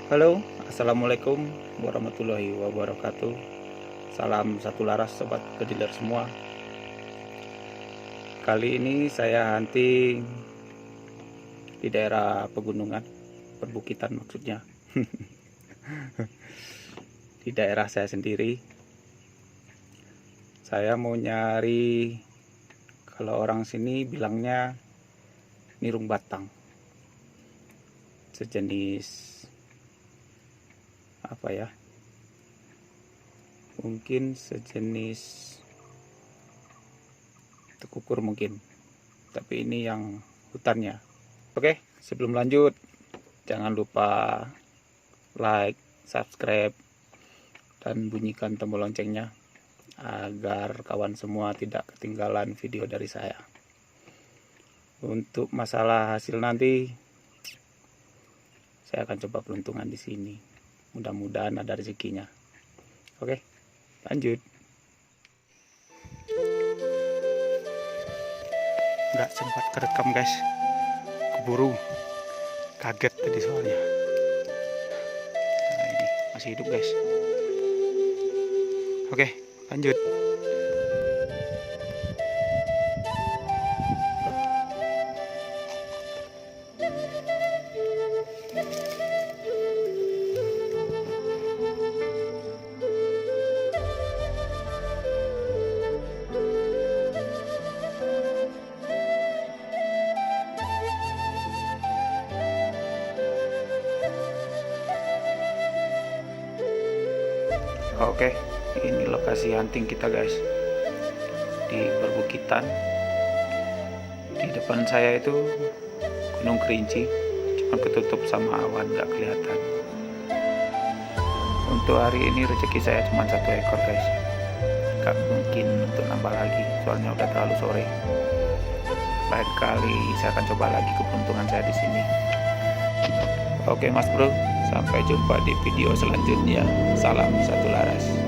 Halo, assalamualaikum warahmatullahi wabarakatuh. Salam satu laras sobat kediler semua. Kali ini saya hunting di daerah pegunungan, perbukitan maksudnya. Di daerah saya sendiri. Saya mau nyari, kalau orang sini bilangnya nirung batang, sejenis apa ya, mungkin sejenis tekukur mungkin, tapi ini yang hutannya. Oke, sebelum lanjut jangan lupa like, subscribe, dan bunyikan tombol loncengnya agar kawan semua tidak ketinggalan video dari saya. Untuk masalah hasil nanti saya akan coba peruntungan di sini. Mudah-mudahan ada rezekinya. Oke, lanjut. Nggak sempat kerekam guys, keburu, kaget tadi soalnya. Nah, ini masih hidup guys. Oke, lanjut. Oke, ini lokasi hunting kita guys, di perbukitan. Di depan saya itu Gunung Kerinci, cuma ketutup sama awan, nggak kelihatan. Untuk hari ini rezeki saya cuma 1 ekor guys, nggak mungkin untuk nambah lagi, soalnya udah terlalu sore. Lain kali saya akan coba lagi keberuntungan saya di sini. Oke mas bro, sampai jumpa di video selanjutnya. Salam satu laras.